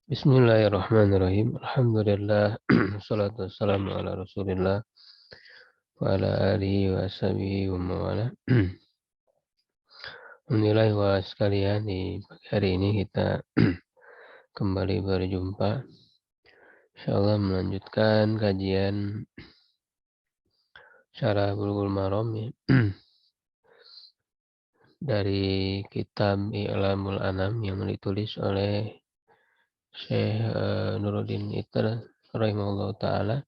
Bismillahirrahmanirrahim. Alhamdulillah. Wassalatu wassalamu ala Rasulillah wa ala alihi wa sahbihi wa mawala. Alhamdulillah wa sekalian, di pagi hari ini kita kembali berjumpa. Insyaallah melanjutkan kajian Syarah Bulughul Maram ya. Dari kitab I'lamul Anam yang ditulis oleh Syekh Nuruddin Itter rahimahullah ta'ala.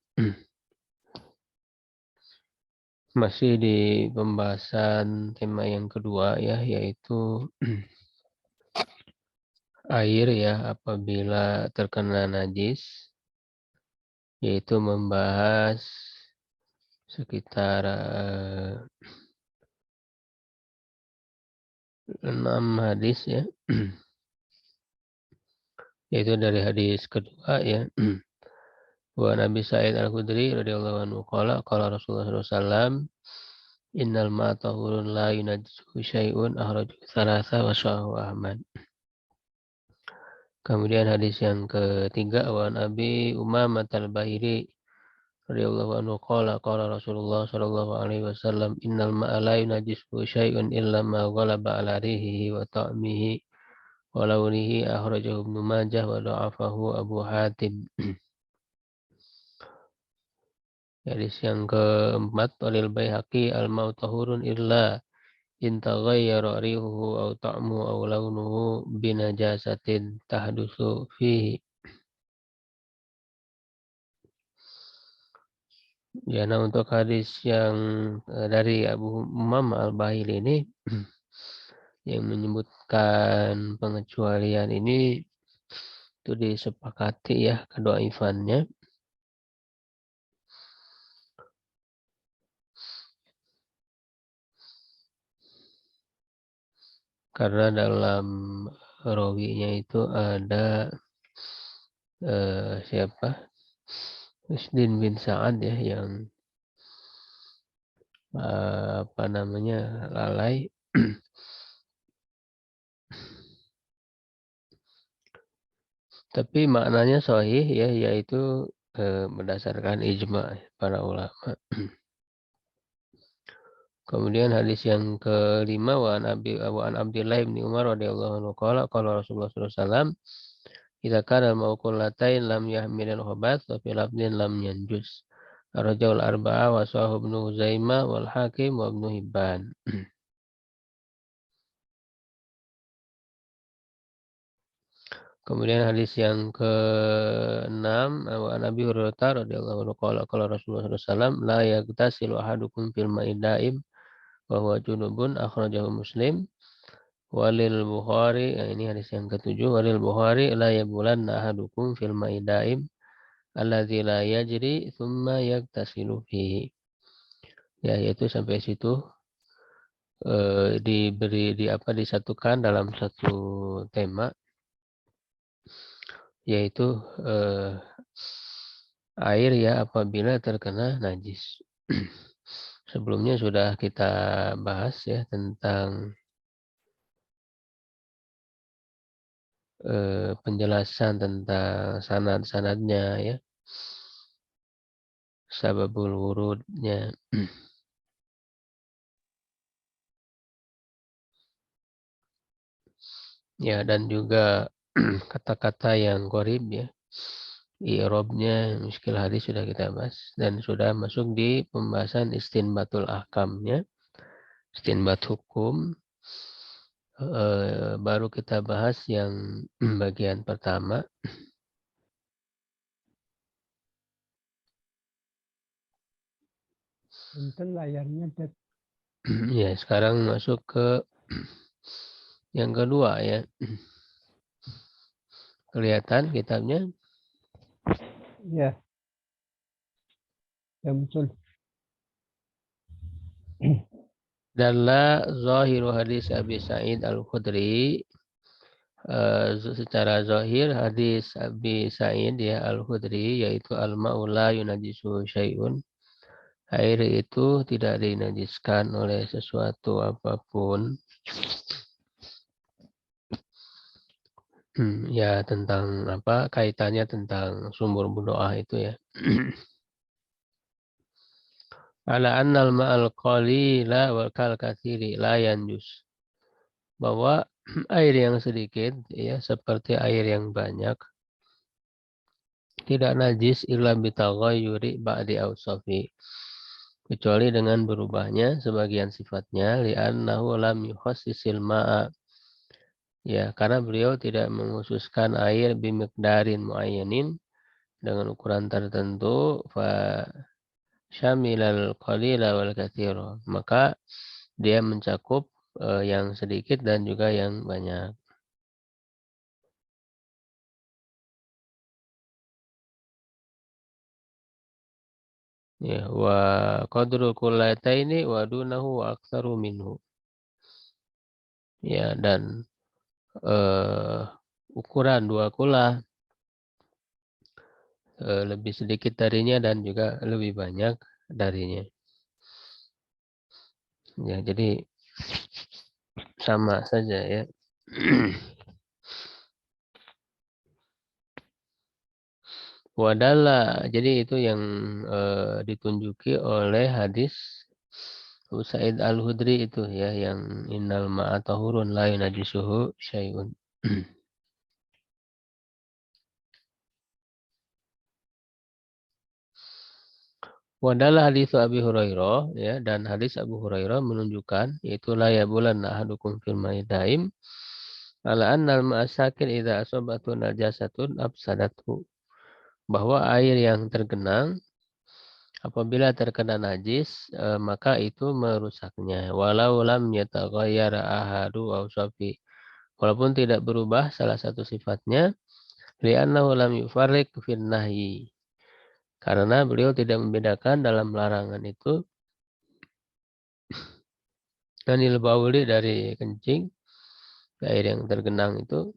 Masih di pembahasan tema yang kedua ya, yaitu air ya apabila terkena najis, yaitu membahas sekitar 6 hadis ya. Yaitu dari hadis kedua ya. Wa Nabi Sa'id Al-Khudri radhiyallahu anhu qala Rasulullah sallallahu alaihi wasallam, innal ma'a tahurun la yunajjisuhu syai'un akhrajahu tsalatsa wa sahahu Ahmad. Kemudian hadis yang ketiga, wa Nabi Umamah Al-Bahili radhiyallahu anhu qala Rasulullah sallallahu alaihi wasallam, innal ma'a la yunajjisuhu syai'un illa ma ghalaba ala rihihi wa ta'mihi wa launihi, akhrajahu Ibnu Majah wa dha'afahu Abu Hatim. Hadis yang keempat, walil Baihaqi al-ma'u tahurun illa in taghayyara rihuhu aw ta'muhu aw launuhu binajasatin tahdusu fihi. Ya, nah untuk hadis yang dari Abu Umamah Al-Bahili ini yang menyebutkan pengecualian ini itu disepakati ya kedhaifannya, karena dalam rawinya itu ada siapa? Isdin bin Sa'ad ya, yang lalai. Tapi maknanya sahih ya, yaitu berdasarkan ijma para ulama. Kemudian hadis yang kelima, wa an Abdillah bin Umar radhiyallahu anhu qala Rasulullah sallallahu alaihi wasallam, idza kana mauqulatain lam yahmilil khabath wa fil lafdin lam yanjus. Arja'ul arba'ah wa sahih Ibnu Huzaimah wal Hakim wa Ibnu Hibban. Kemudian hadis yang ke-6, wa Nabi Hurairah radhiyallahu anhu qala Rasulullah sallallahu alaihi wasallam, la yaghtasilu ahadukum fil ma'i daim wa huwa junubun, akhrajahu Muslim. Walil Bukhari, ini hadis yang ke-7, walil Bukhari, la yabulanna ahadukum fil ma'i daim alladzi la yajri thumma yaghtasilu fihi. Ya, yaitu sampai situ disatukan dalam satu tema, yaitu air ya apabila terkena najis. Sebelumnya sudah kita bahas ya tentang penjelasan tentang sanad-sanadnya ya, sababul wurudnya. Ya, dan juga kata-kata yang qorib ya, i'rabnya, muskil hadis sudah kita bahas, dan sudah masuk di pembahasan istinbatul ahkamnya, istinbat hukum. Baru kita bahas yang bagian pertama. Punten layarnya Ya, sekarang masuk ke yang kedua ya. Kelihatan kitabnya? ya, ya betul. Dalla zahiru hadis Abi Sa'id Al-Khudri, secara zahir hadis Abi Sa'id ya Al-Khudri, yaitu al-ma'u la yunajisu syai'un, air itu tidak dinajiskan oleh sesuatu apapun. Ya tentang apa kaitannya tentang sumur berdoa itu ya. Ala annal ma'al qalila wal kal katsiri la yanjus. Bahwa air yang sedikit ya seperti air yang banyak tidak najis illa bitaghayyuri ba'di awsafi. Kecuali dengan berubahnya sebagian sifatnya li'annahu lam yukhassisil ma'a. Ya, karena beliau tidak menghususkan air bimiqdarin muayyanin dengan ukuran tertentu fa syamilal qalila wal katsira. Maka dia mencakup yang sedikit dan juga yang banyak. Ya, wa qadrul kullataini wa dunahu wa aktsaru minhu. Ya, dan eh, ukuran dua kula lebih sedikit darinya dan juga lebih banyak darinya. Ya, jadi sama saja ya. Wadalla, jadi itu yang ditunjuki oleh hadis Abu Sa'id Al-Hudri itu ya, yang innal ma'a tahurun la yunajjisuhu syai'un. Wadalla hadis Abi Hurairah ya, dan hadis Abu Hurairah menunjukkan yaitu la yabulan ahadukum fil ma'i daim ala annal ma'a sakin idza asabatu najasatun afsadathu. Bahwa air yang tergenang apabila terkena najis maka itu merusaknya walau lam yataghayyar ahadu awsafi, walaupun tidak berubah salah satu sifatnya li'annahu lam yufarriq fin nahyi, karena beliau tidak membedakan dalam larangan itu anil bauli dari kencing, air yang tergenang itu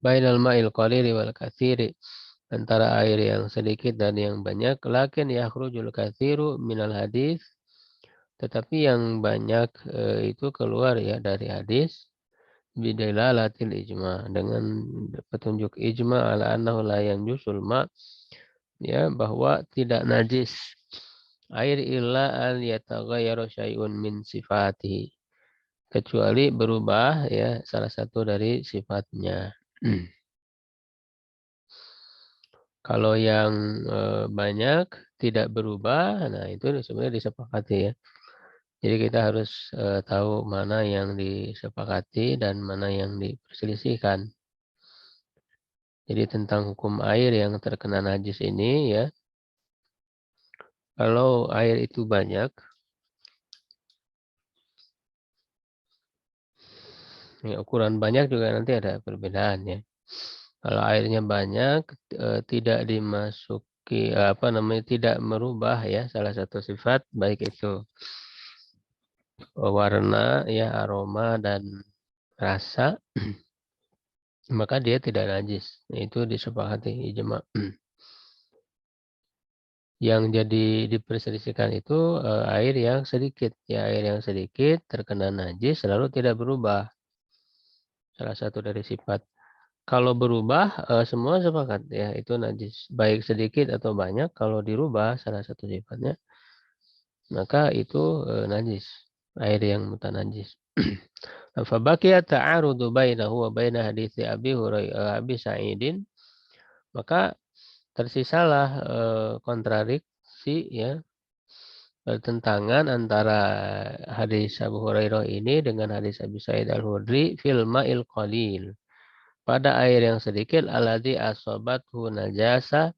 bainal ma'il qalili wal katsiri, antara air yang sedikit dan yang banyak, lakin yakhrujul katsiru minal hadis, tetapi yang banyak itu keluar ya dari hadis bidalalatil ijma, dengan petunjuk ijma ala annahu la yanjusul ma, ya bahwa tidak najis air illa an yataghayyaru syai'un min sifatihi, kecuali berubah ya salah satu dari sifatnya. Kalau yang banyak tidak berubah, nah itu sebenarnya disepakati ya. Jadi kita harus tahu mana yang disepakati dan mana yang diperselisihkan. Jadi tentang hukum air yang terkena najis ini ya, kalau air itu banyak, ya, ukuran banyak juga nanti ada perbedaan ya. Kalau airnya banyak, tidak dimasuki apa namanya, tidak merubah ya salah satu sifat, baik itu warna ya, aroma dan rasa, maka dia tidak najis. Itu disepakati ijma. Yang jadi diperselisihkan itu air yang sedikit. Ya, air yang sedikit terkena najis lalu tidak berubah salah satu dari sifat. Kalau berubah semua sepakat ya itu najis. Baik sedikit atau banyak, kalau dirubah salah satu sifatnya maka itu najis. Air yang mutanajis. Fabaqiya ta'arudu bainahu wa baina hadithi Abi Hurairah Abi Sa'idin, maka tersisalah kontradiksi ya, pertentangan antara hadis Abu Hurairah ini dengan hadis Abi Sa'id Al-Hudri fil ma'il qalil, pada air yang sedikit alladzi asobathu najasa,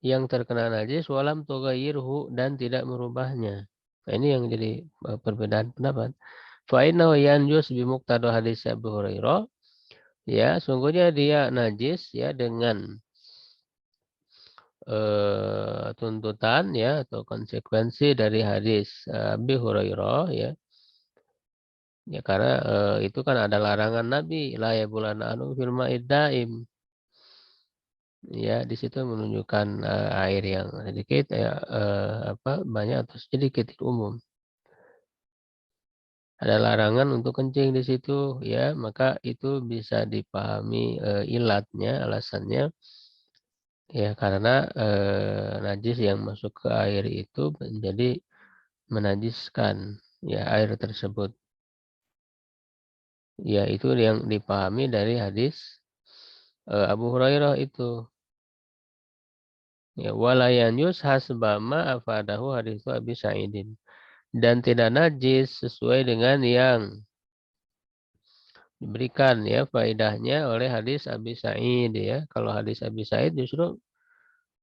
yang terkena najis walam tughayyirhu, dan tidak merubahnya. Nah, ini yang jadi perbedaan pendapat. Fa innahu yanjus bi muqtada hadis Abu Hurairah, ya sungguhnya dia najis ya dengan tuntutan ya atau konsekuensi dari hadis Abi Hurairah ya. Ya karena itu kan ada larangan Nabi la ya bulan anu fil ma'iddaim. Ya di situ menunjukkan air yang sedikit ya apa banyak atau sedikit itu umum. ada larangan untuk kencing di situ, ya, maka itu bisa dipahami ilatnya, alasannya, ya, karena najis yang masuk ke air itu menjadi menajiskan, ya, air tersebut. Ya, itu yang dipahami dari hadis Abu Hurairah itu. Ya, wala yanjus hasbama afadahu hadis Abi Sa'idin. Dan tidak najis sesuai dengan yang diberikan, ya, faedahnya oleh hadis Abi Sa'id, ya. Kalau hadis Abi Sa'id justru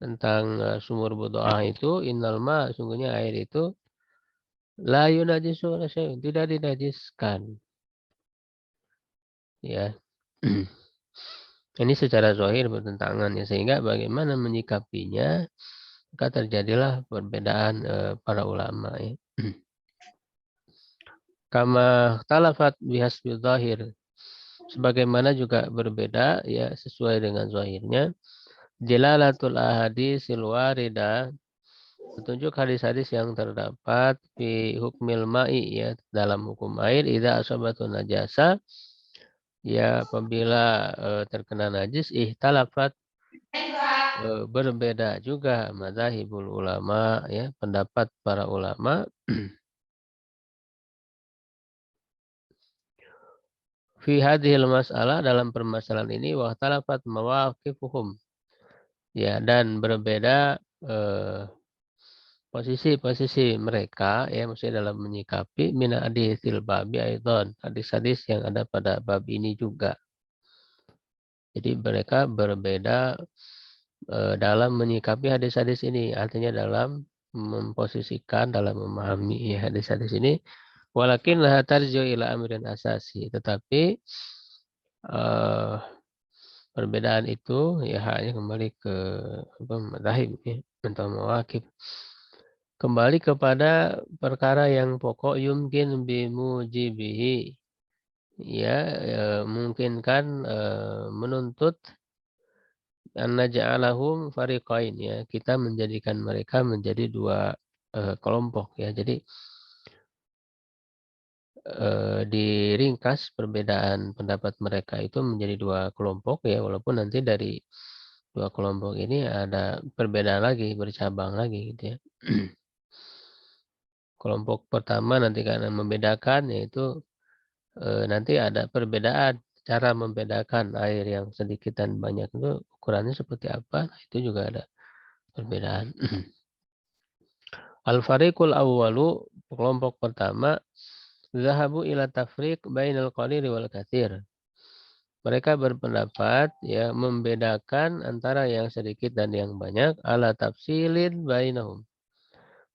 tentang sumur budoah itu, innal ma, sungguhnya air itu la yunajisu wala syai'un, tidak dinajiskan, ya. Ini secara zahir bertentangan, ya, sehingga bagaimana menyikapinya, maka terjadilah perbedaan para ulama, ya. Kama talafat bihasbi zahir, sebagaimana juga berbeda, ya, sesuai dengan zahirnya. Dilalatul ahadisil warida, petunjuk hadis-hadis yang terdapat fi hukmil ma'i, ya, dalam hukum air, idza asabatun najasa, ya, apabila terkena najis, ihtalafat, berbeda juga madzhabul ulama, ya, pendapat para ulama fi hadhil mas'alah, dalam permasalahan ini, wa talafat mawaqifuhum, ya, dan berbeda posisi-posisi mereka, ya, maksudnya dalam menyikapi min haditsil babi aidon, hadis-hadis yang ada pada bab ini juga. Jadi mereka berbeda dalam menyikapi hadis-hadis ini, artinya dalam memposisikan, dalam memahami, ya, hadis-hadis ini. Walakin la tarji'u ila amrin asasi, tetapi eh, perbedaan itu, ya, hanya kembali ke apa, madzhab, ya, atau mawaqif, kembali kepada perkara yang pokok, yumkin bimujibihi, ya, memungkinkan menuntut an naj'alahum fariqain, ya, kita menjadikan mereka menjadi dua kelompok, ya. Jadi diringkas perbedaan pendapat mereka itu menjadi dua kelompok, ya, walaupun nanti dari dua kelompok ini ada perbedaan lagi, bercabang lagi, gitu, ya. Kelompok pertama nanti karena membedakan, yaitu nanti ada perbedaan cara membedakan air yang sedikit dan banyak itu ukurannya seperti apa, nah, itu juga ada perbedaan. Al-fariqul awwalu, kelompok pertama, zahabu ila tafriq bainal qalil wal katsir. Mereka berpendapat, ya, membedakan antara yang sedikit dan yang banyak, ala tafsilin bainahum,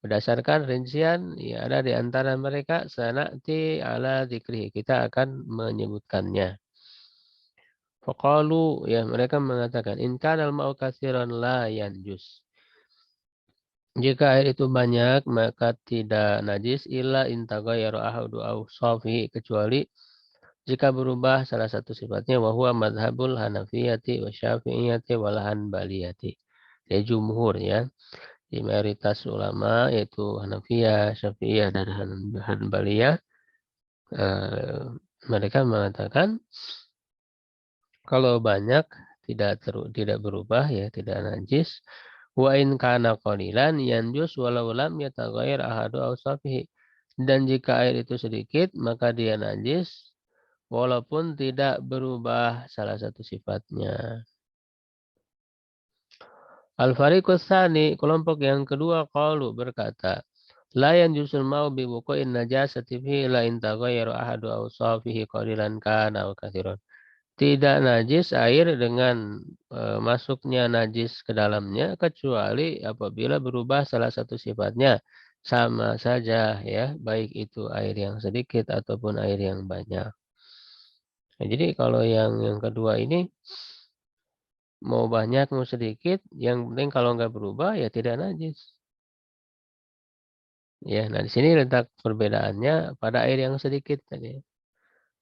berdasarkan rincian, ya, ada di antara mereka, sanati ala dzikrihi, kita akan menyebutkannya. Faqalu, ya, mereka mengatakan, in kanal ma'u katsiran la yanjus, jika air itu banyak maka tidak najis, illa intaghayyara ahadu awsafi, kecuali jika berubah salah satu sifatnya, wa huwa madhabul Hanafiyati wa Syafi'iyati wal Hanbaliyati. Ya, jumhur, ya, di mayoritas ulama, yaitu Hanafiyah, Syafi'iyah, dan Hanbaliyah, mereka mengatakan kalau banyak tidak berubah, ya, tidak najis. Wa in kana qalilan yanjus walau lam yataghayyar ahadu awsafihi. Dan jika air itu sedikit maka dia najis walaupun tidak berubah salah satu sifatnya. Al-fariqus tsani, kelompok yang kedua, qalu, berkata, la yanjusul mau bi wuqu'in najasati fi la in taghayyara ahadu awsafihi qalilan kana aw katsiran. Tidak najis air dengan masuknya najis ke dalamnya, kecuali apabila berubah salah satu sifatnya, sama saja, ya, baik itu air yang sedikit ataupun air yang banyak. Nah, jadi kalau yang kedua ini, mau banyak mau sedikit, yang penting kalau nggak berubah ya tidak najis. Ya, nah di sini letak perbedaannya pada air yang sedikit tadi.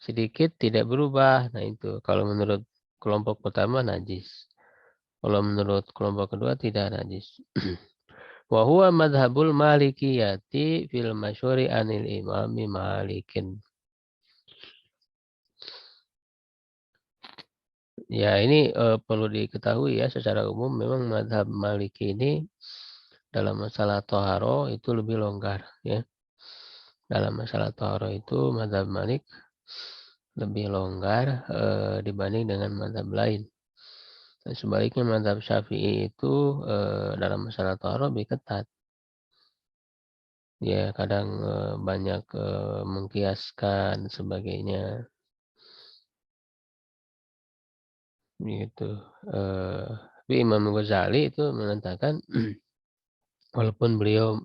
Sedikit tidak berubah. Nah itu kalau menurut kelompok pertama najis. Kalau menurut kelompok kedua tidak najis. Wa huwa madhabul malikiyati fil masyhuri anil imami Malikin. Ya ini perlu diketahui ya secara umum memang mazhab Maliki ini dalam masalah toharo itu lebih longgar ya. Dalam masalah toharo itu mazhab Malik lebih longgar dibanding dengan mazhab lain. Dan sebaliknya mazhab Syafi'i itu dalam masalah toharo lebih ketat. Ya kadang banyak mengkiaskan sebagainya gitu. Tapi Imam Ghazali itu mengatakan walaupun beliau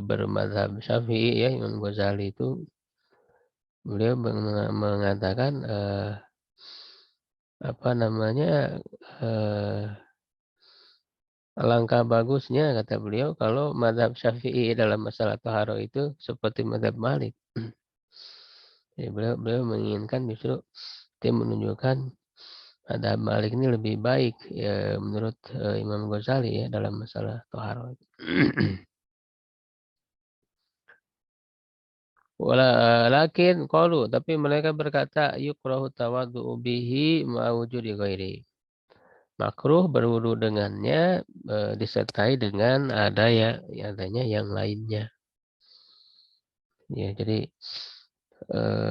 bermadzhab Syafi'i ya Imam Ghazali itu beliau mengatakan apa namanya eh, alangkah bagusnya kata beliau kalau mazhab Syafi'i dalam masalah taharah itu seperti mazhab Malik. Jadi beliau beliau menginginkan justru dia menunjukkan mazhab Malik ini lebih baik ya, menurut Imam Ghazali ya dalam masalah taharah. Lakin qalu tapi mereka berkata yukrahu tawaddu'u bihi ma wujudi ghairi. Makruh berwudu dengannya disertai dengan adanya yang lainnya. Ya, jadi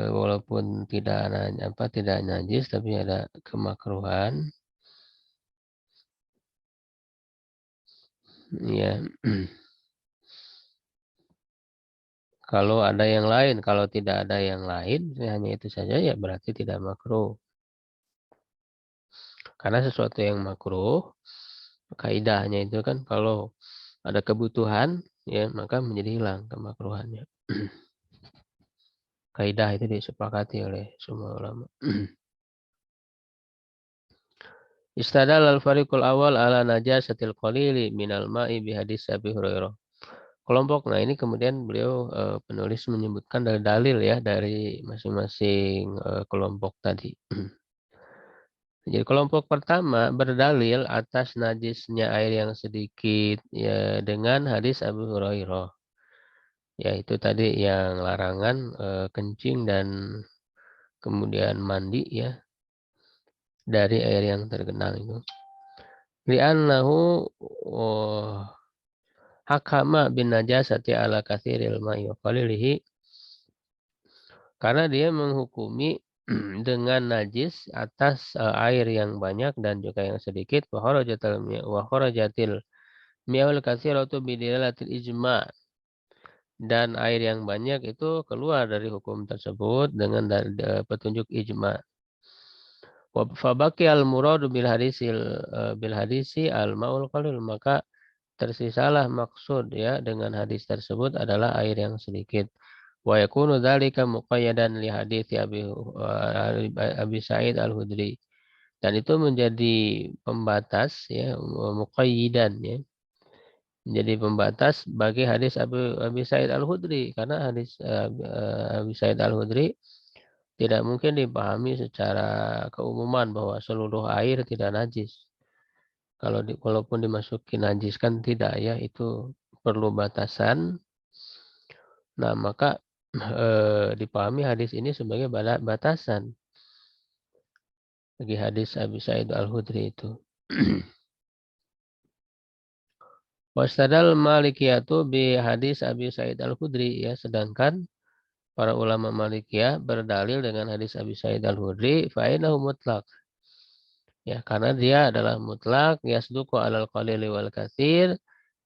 walaupun tidak najis tapi ada kemakruhan. Ya, kalau ada yang lain, kalau tidak ada yang lain, hanya itu saja ya berarti tidak makruh. Karena sesuatu yang makruh, kaidahnya itu kan kalau ada kebutuhan, ya maka menjadi hilang kemakruhannya. Kaidah itu disepakati oleh semua ulama. Istadal al-fariqul awal ala najasatil qalili minal ma'i bihadis Abi Hurairah. Kelompok, nah ini kemudian beliau penulis menyebutkan dari dalil ya dari masing-masing kelompok tadi. Jadi kelompok pertama berdalil atas najisnya air yang sedikit ya dengan hadis Abu Hurairah. Yaitu tadi yang larangan kencing dan kemudian mandi ya dari air yang tergenang itu. Li'annahu oh, hakama bin najasati ala katsiril ma'i wa qalilihi karena dia menghukumi dengan najis atas air yang banyak dan juga yang sedikit wa kharajatil mi'ul katsiratu bidilalatil ijma' dan air yang banyak itu keluar dari hukum tersebut dengan petunjuk ijma'. Wa fabaqi al muradu bil hadisi al ma'ul qalil maka tersisalah maksud ya dengan hadis tersebut adalah air yang sedikit. Wa yakunu dzalika muqayyadan li hadits Abi Sa'id Al-Khudri. Dan itu menjadi pembatas ya muqayyidan ya. Menjadi pembatas bagi hadis Abi Sa'id Al-Khudri karena hadis Abi Sa'id Al-Khudri tidak mungkin dipahami secara keumuman bahwa seluruh air tidak najis. Walaupun dimasuki najis kan tidak ya, itu perlu batasan. Nah, maka dipahami hadis ini sebagai batasan bagi hadis Abi Sa'id Al-Khudri itu. Wastadal Malikiyatu bi hadis Abi Sa'id Al-Khudri ya, sedangkan para ulama Malikiyah berdalil dengan hadis Abi Sa'id Al-Khudri fa'inahu mutlak. Ya, karena dia adalah mutlak yasduqu alal qalili wal katsir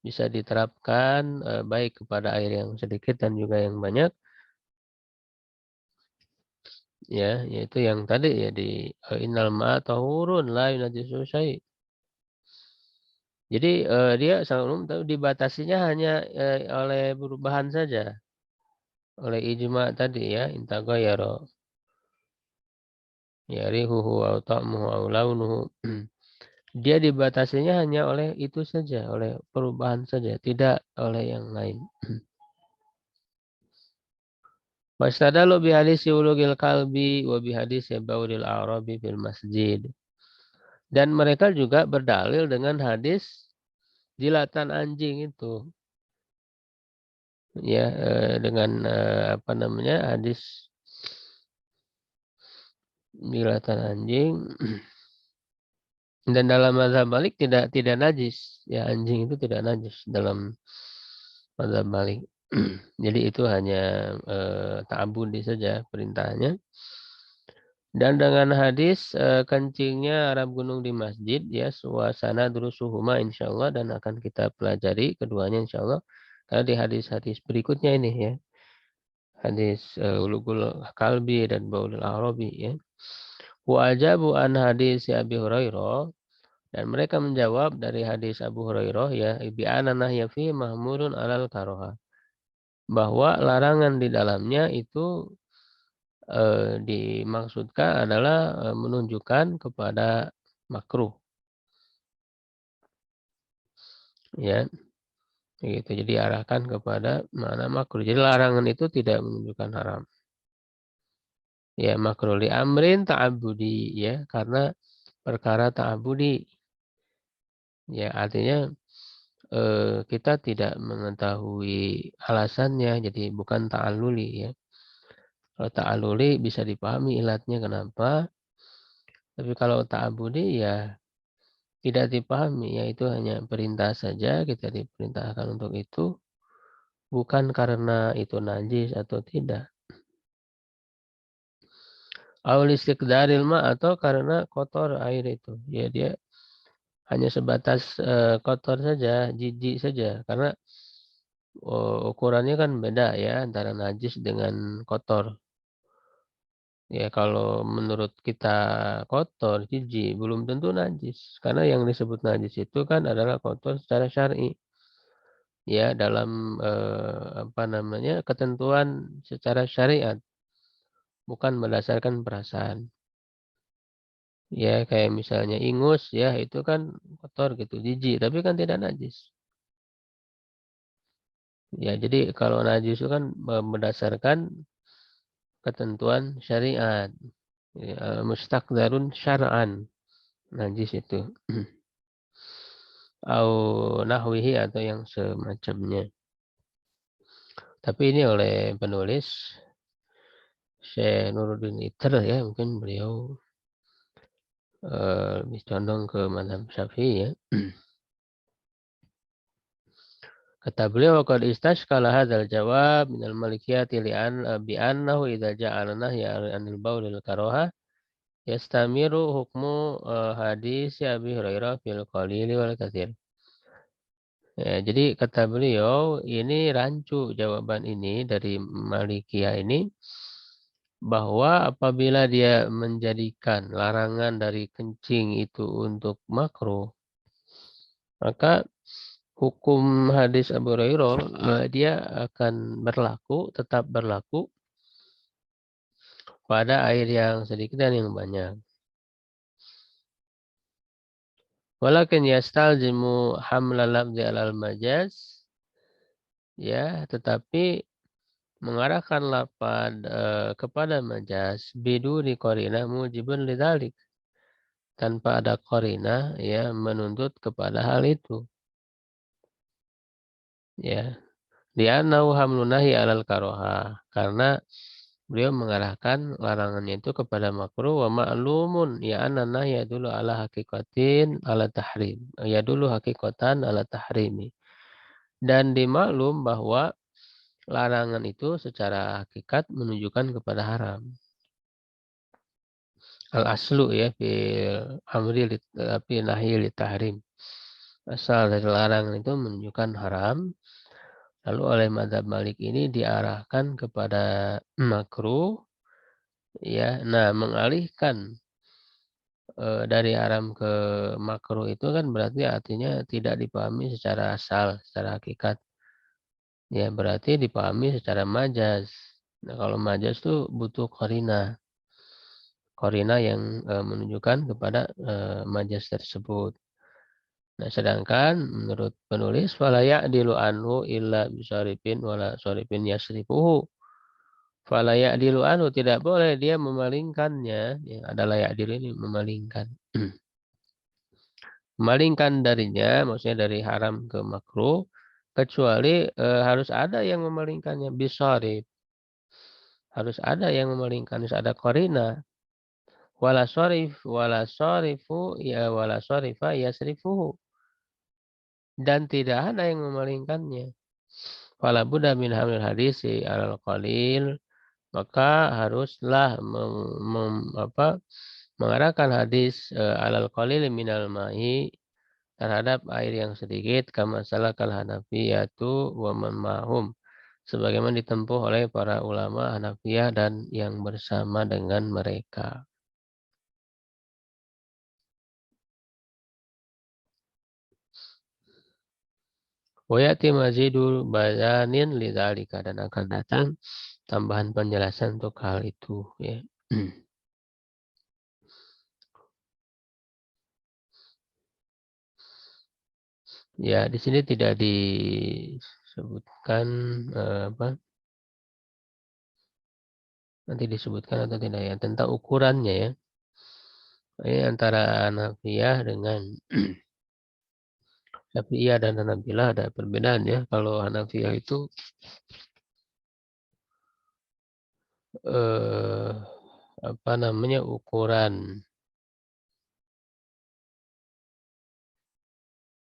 bisa diterapkan baik kepada air yang sedikit dan juga yang banyak ya yaitu yang tadi ya di innal ma'a tahurun la yunajjisu syai. Jadi dia sangat umum tapi dibatasinya hanya oleh perubahan saja oleh ijma tadi ya intaghayyara ya rihuhu aw ta'muhu aw launuhu. Dia dibatasinya hanya oleh itu saja, oleh perubahan saja, tidak oleh yang lain. Wastadalu bihadisi ulugil kalbi wa bihadisi baulil a'rabi fil masjid. Dan mereka juga berdalil dengan hadis jilatan anjing itu. Ya, dengan apa namanya? Hadis Gilatan anjing. Dan dalam mazhab Malik tidak najis. Ya, anjing itu tidak najis dalam mazhab Malik. Jadi itu hanya ta'abudi saja perintahnya. Dan dengan hadis kencingnya Arab gunung di masjid, ya, suasana durusuhuma insyaallah, dan akan kita pelajari keduanya insyaallah. Karena di hadis-hadis berikutnya ini, ya, hadis ulugul kalbi dan baulul arabi, ya. Wa ajabu an hadis Abi Hurairah, dan mereka menjawab dari hadis Abu Hurairah, ya, bi anana yafi mahmurun alal karoha, bahwa larangan di dalamnya itu dimaksudkan adalah menunjukkan kepada makruh, ya, gitu. Jadi arahkan kepada mana makruh. Jadi larangan itu tidak menunjukkan haram. Ya, makruh li amrin ta'abudi, ya, karena perkara ta'abudi. Ya, artinya kita tidak mengetahui alasannya, jadi bukan ta'aluli, ya. Kalau ta'aluli bisa dipahami ilatnya kenapa, tapi kalau ta'abudi ya tidak dipahami, yaitu hanya perintah saja, kita diperintahkan untuk itu, bukan karena itu najis atau tidak. Awal istiqdaril ma, atau karena kotor air itu. Ya, dia hanya sebatas kotor saja, jijik saja. Karena ukurannya kan beda, ya, antara najis dengan kotor. Ya, kalau menurut kita kotor, jijik, belum tentu najis. Karena yang disebut najis itu kan adalah kotor secara syar'i. Ya, dalam apa namanya, ketentuan secara syariat, bukan berdasarkan perasaan. Ya, kayak misalnya ingus, ya, itu kan kotor gitu, jijik, tapi kan tidak najis. Ya, jadi kalau najis itu kan berdasarkan ketentuan syariat. Ya, mustaqdarun syar'an, najis itu. Au nahwihi, atau yang semacamnya. Tapi ini oleh penulis Syekh Nuruddin Iter, ya, mungkin beliau lebih condong ke mazhab Syafi'i, ya. Kata beliau, qad istashkala hadzal jawab minal malikiyati bi annahu idza ja'ala nahya 'anil baulil karaha yastamiru hukmu hadis Abi Hurairah fil qalili wal katsir. Ya, jadi kata beliau, ini rancu jawaban ini dari Malikiyah ini, bahwa apabila dia menjadikan larangan dari kencing itu untuk makruh, maka hukum hadis Abu Hurairah dia akan tetap berlaku pada air yang sedikit dan yang banyak. Walakin yastalzimu hamlal lafzi alal majaz, ya, tetapi mengarahkan lafaz kepada majaz biduni qarinah mujibun lidzalik, tanpa ada qarinah, ya, menuntut kepada hal itu, ya. Li'annahu hamlun nahi alal karoha, karena beliau mengarahkan larangannya itu kepada makruh. Wa ma'lumun ya anna nahya dulu ala hakikatin ala tahrim, ya dulu hakikatan ala tahrimi. Dan dimaklum bahwa larangan itu secara hakikat menunjukkan kepada haram. Al aslu, ya, fil amri fi nahyi li tahrim. Asal dari larangan itu menunjukkan haram. Lalu oleh mazhab Malik ini diarahkan kepada makruh, ya. Nah, mengalihkan dari haram ke makruh itu kan berarti artinya tidak dipahami secara asal, secara hakikat. Ya, berarti dipahami secara majaz. Nah, kalau majaz itu butuh qarina. Qarina yang menunjukkan kepada majaz tersebut. Nah, sedangkan menurut penulis fala ya'dilu anhu illa bisarifin wala sarifin yasrifuhu. Fala ya'dilu anhu, tidak boleh dia memalingkannya. Yang adalah ya'dil ini memalingkan. Memalingkan darinya, maksudnya dari haram ke makruh, kecuali harus ada yang memalingkannya, bisarif. Harus ada yang memalingkan, harus ada qarina. wala sharifu ya wala sharifa yasrifuhu. Dan tidak ada yang memalingkannya. Fala budda min hamil hadisi alal qalil, maka haruslah mengarahkan hadis alal qalil minal ma'i, terhadap air yang sedikit, kama salakal hanafiyatu wa man ma'hum, sebagaimana ditempuh oleh para ulama Hanafiyah dan yang bersama dengan mereka. Wa ya'ti mazidul bayanin lidzalika, dan akan datang tambahan penjelasan untuk hal itu, ya. Ya, di sini tidak disebutkan nanti disebutkan atau tidak ya tentang ukurannya, ya. Ini antara Hanafiyah dengan Syafi'iyah dan Hanabilah ada perbedaan, ya. Kalau Hanafiyah itu ukuran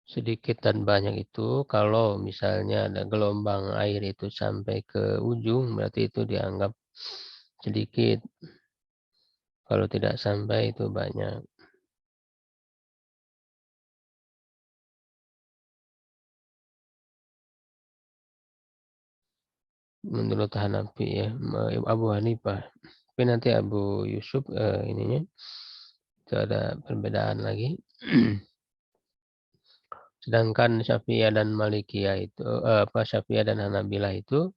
sedikit dan banyak itu, kalau misalnya ada gelombang air itu sampai ke ujung, berarti itu dianggap sedikit. Kalau tidak sampai itu banyak. Menurut Hanafi, ya, Abu Hanifah. Tapi nanti Abu Yusuf ininya itu ada perbedaan lagi. Sedangkan Syafi'iyah dan Malikiyah itu Syafi'iyah dan Hanabilah itu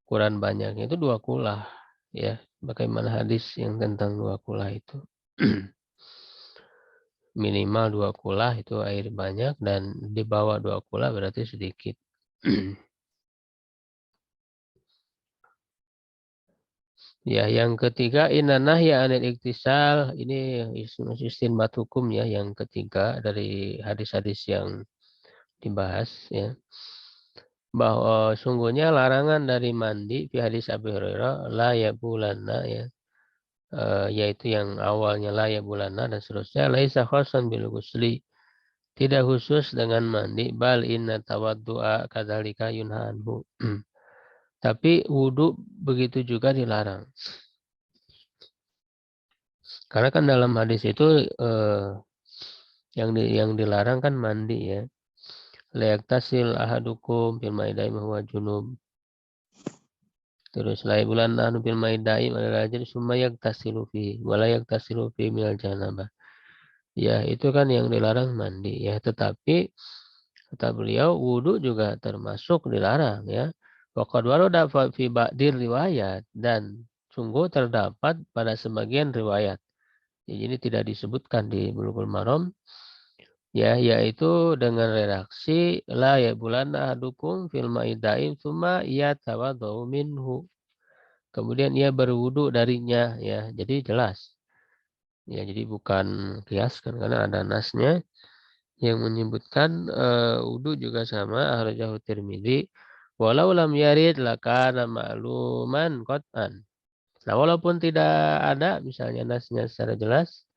ukuran banyaknya itu 2 kulah, ya. Bagaimana hadis yang tentang 2 kulah itu. Minimal 2 kulah itu air banyak, dan di bawah 2 kulah berarti sedikit. Ya, yang ketiga inanahya anil iktisal, ini istinbat hukum, ya, yang ketiga dari hadis-hadis yang dibahas, ya. Bahwa sungguhnya larangan dari mandi fi hadis Abu Hurairah la yabulanna, ya. Yaitu yang awalnya la yabulanna dan seterusnya, laisa khassan bil ghusli, tidak khusus dengan mandi, bal inna tawaddu'a kadzalika yunhanhu. Tapi wudhu begitu juga dilarang. Karena kan dalam hadis itu yang dilarang kan mandi, ya. La yaktasil ahadukum fil maidaim huwa junub. Terus la bulan anu fil maidaim adalah jadi summa yaktasilu fi wa la yaktasilu fi minal janabah. Ya, itu kan yang dilarang mandi, ya. Tetapi kata beliau wudhu juga termasuk dilarang, ya. Waqad warada fi ba'dir riwayat, dan sungguh terdapat pada sebagian riwayat. Ya, ini tidak disebutkan di Bulughul Maram, ya, yaitu dengan redaksi la ya bulan ahadukum fil maidaim tsumma yatawaddu minhu. Kemudian ia berwudu darinya, ya. Jadi jelas. Ya, jadi bukan kias kan, karena ada nasnya yang menyebutkan wudu juga sama, akhrajahu Tirmidzi. Walau lam yarid lakana ma'luman qat'an. Nah, walaupun tidak ada misalnya nasnya secara jelas,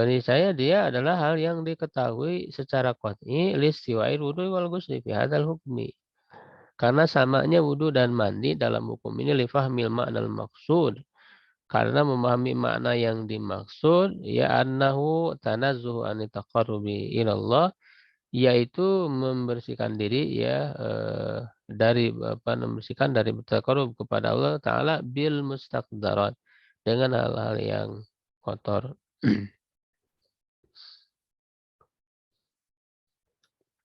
ini saya dia adalah hal yang diketahui secara qat'i listiwa'il wudu wal ghusli fi hadzal hukmi. Karena samanya wudu dan mandi dalam hukum ini li fahmil ma'nal maqsud. Karena memahami makna yang dimaksud, ya annahu tanazzuhu an taqarrubi ilallah, yaitu membersihkan diri, ya, membersihkan dari bertaqarrub kepada Allah Ta'ala bil mustaqdarat, dengan hal-hal yang kotor.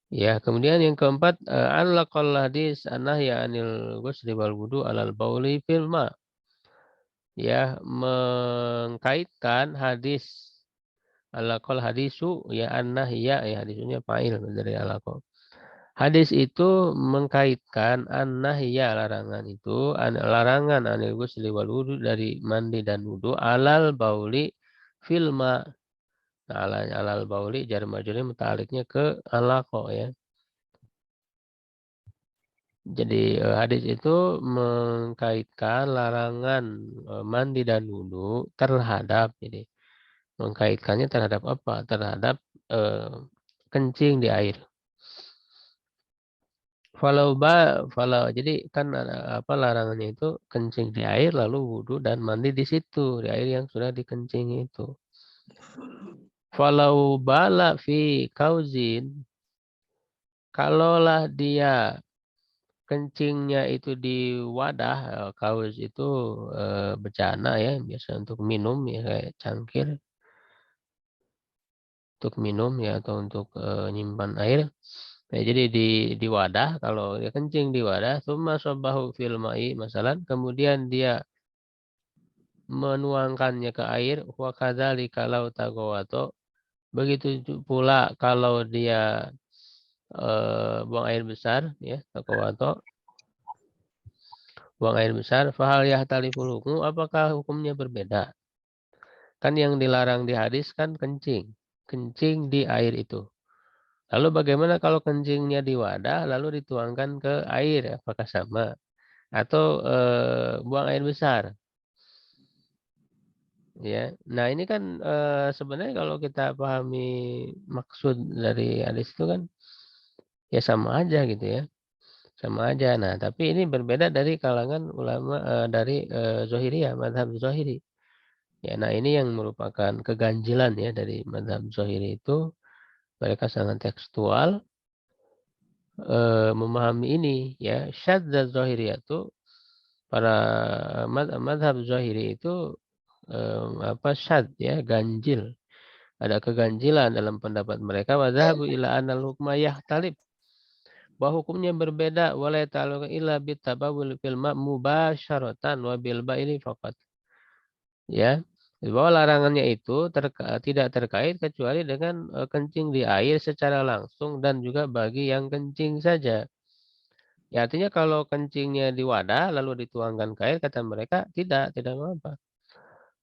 Ya, kemudian yang keempat, allaqal hadis an-nahya anil ghusli wal wudu alal bauli fil ma. Ya, mengkaitkan hadis allaqal hadisu, ya an-nahya, ya, hadisunya fa'il dari allaqal. Hadis itu mengkaitkan an-nahya, larangan itu, larangan anil ghusli wal wudu, dari mandi dan wudu, alal bauli fil ma. Nah, alal bauli jar majrurnya muta'alliqnya ke alaqa, ya. Jadi hadis itu mengkaitkan larangan mandi dan wudhu terhadap, jadi mengkaitkannya terhadap apa? Terhadap kencing di air. Jadi kan ada apa, larangannya itu kencing di air lalu wudhu dan mandi di situ di air yang sudah dikencing itu. Falau bala fi kauzin, kalaulah dia kencingnya itu di wadah, kaus itu bejana ya, biasa untuk minum ya, kayak cangkir untuk minum ya, atau untuk nyimpan air. Ya, jadi di wadah, kalau dia kencing di wadah, summa sobahu fil ma'i masalan, kemudian dia menuangkannya ke air, wa kadzalika law tagawato, begitu pula kalau dia buang air besar ya, tagawato, buang air besar, fahal yahtaliful hukum, apakah hukumnya berbeda? Kan yang dilarang di hadis kan kencing, kencing di air itu. Lalu bagaimana kalau kencingnya di wadah lalu dituangkan ke air, apakah sama? Atau buang air besar? Ya, nah ini kan sebenarnya kalau kita pahami maksud dari hadis itu kan ya sama aja gitu ya, sama aja. Nah, tapi ini berbeda dari kalangan ulama dari Zahiriyah, mazhab Zahiri. Ya, nah ini yang merupakan keganjilan ya dari mazhab Zahiri itu, mereka sangat tekstual memahami ini ya. Syadzaz Zahiriyah itu, para mazhab Zahiri itu apa, syadz ya, ganjil. Ada keganjilan dalam pendapat mereka. Wa dzahabu ila anal hukma yahtalif, bahwa hukumnya berbeda, wala ta'alluqa illa bitabawul fil ma mubasyaratan wa bil ba'ili faqat. Ya, bahwa larangannya itu tidak terkait kecuali dengan kencing di air secara langsung dan juga bagi yang kencing saja. Ya, artinya kalau kencingnya di wadah lalu dituangkan ke air, kata mereka tidak mengapa.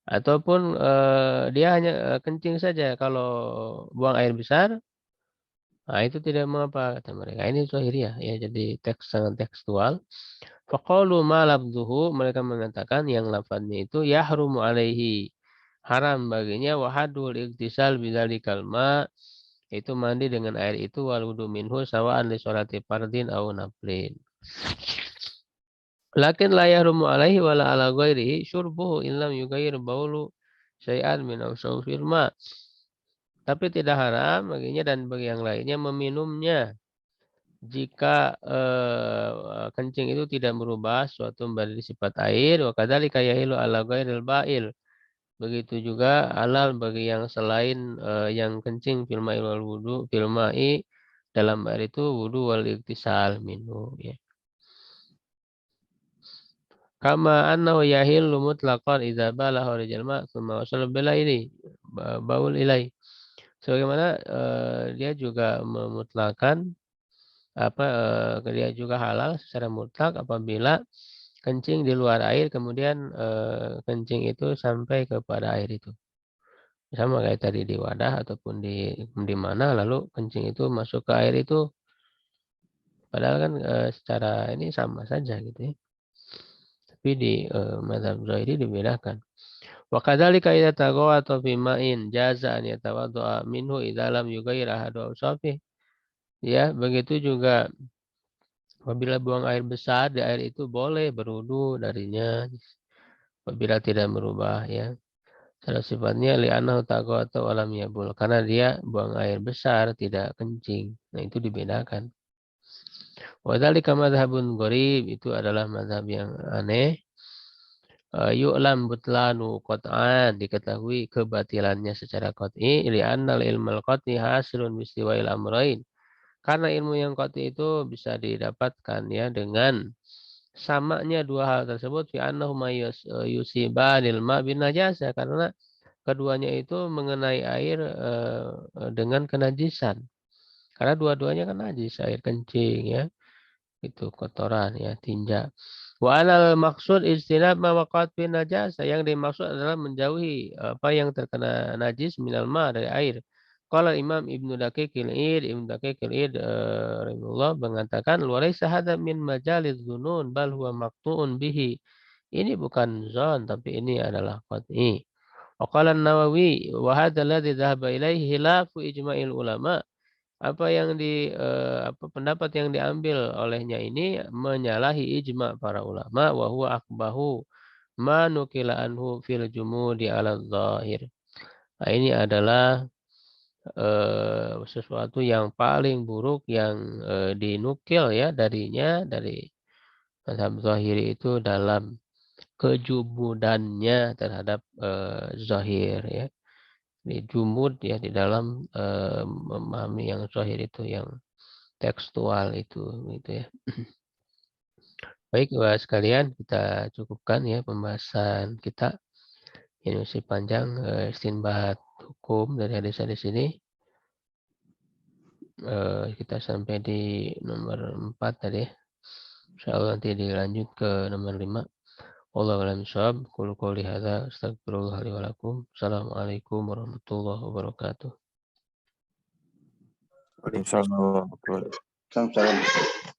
Ataupun dia hanya kencing saja, kalau buang air besar, nah itu tidak mengapa kata mereka. Ini Zahiriyah ya, jadi teks sangat tekstual. Faqalu ma lafzuhu, mereka mengatakan yang lafadznya itu yahrumu alaihi, haram baginya, wahadul iktisal bidzalikal ma, itu mandi dengan air itu, wal wudu minhu sawa'an li sholati fardin aw naflin. Lakin la yahrumu alaihi wala ala ghairihi syurbuhu illam yughayyir baulu syai'an min awsawfil ma. Tapi tidak haram baginya dan bagi yang lainnya meminumnya jika kencing itu tidak merubah suatu dari sifat air. Wa kadzalika yahilu ala ghairil ba'il. Begitu juga halal bagi yang selain yang kencing fil ma'i wal wudu, fil ma'i dalam air itu, wudu wal iktisal minhu ya. Kama annahu yahillu mutlaqan idza balagha rijal ma tsumma wasala ini baul ilai. Sebagaimana dia juga memutlakan apa, dia juga halal secara mutlak apabila kencing di luar air, kemudian kencing itu sampai kepada air itu. Sama kayak tadi di wadah ataupun di mana lalu kencing itu masuk ke air itu, padahal kan secara ini sama saja gitu ya. Tapi di mazhab Zahiri dibedakan. Wa kadzalika idza taghawata fi ma'in jaza an yatawadda minhu idza lam yughayyir ahadu awsafih. Ya, begitu juga apabila buang air besar di air itu boleh berwudu darinya apabila tidak merubah ya. Salah sifatnya li'annahu taghawata wa lam yabul, karena dia buang air besar tidak kencing. Nah, itu dibedakan. Wa dzalika madzhabun gharib, itu adalah mazhab yang aneh. Yu'lam butlanu qat'an, diketahui kebatilannya secara qat'i, li'annal ilmal qat'i hasilun bistiwa'il amrain. Karena ilmu yang qat'i itu bisa didapatkan ya dengan samanya dua hal tersebut, fi annahuma yusibanil ma bin najasa, karena keduanya itu mengenai air dengan kenajisan. Karena dua-duanya kan najis, air kencing ya, itu kotoran ya, tinja. Wa anal maksud istinab ma waqat fi najasa, yang dimaksud adalah menjauhi apa yang terkena najis minal ma, dari air. Qala Imam Ibnu Daqiqil Id, Ibnu Daqiqil Id rahimahullah mengatakan walaysa hadza min majaliz dzunun bal huwa maqtu'un bihi. Ini bukan zon tapi ini adalah qat'i. Wa qala An-Nawawi wa hadza alladhi dhahaba ilaihi khilafu ijma'il ulama. Apa yang pendapat yang diambil olehnya ini menyalahi ijma' para ulama wa huwa akbahu ma nukila anhu fil jumudi 'ala dzahir. Nah, ini adalah sesuatu yang paling buruk yang dinukil ya darinya dari mazhab Zahiri itu dalam kejumudannya terhadap zahir ya. Di jumud ya di dalam memahami yang zahir itu yang tekstual itu gitu ya. Baik, sekalian kita cukupkan ya pembahasan kita. Ini masih panjang istinbat hukum dari hadis-hadis ini. Kita sampai di nomor 4 tadi ya. Insyaallah nanti dilanjut ke nomor 5. Wallahu a'lam bishawab. Qul qouli hadza astaghfirullah li wa lakum. Assalamualaikum warahmatullahi wabarakatuh. Waalaikumsalam warahmatullahi wabarakatuh. Salam.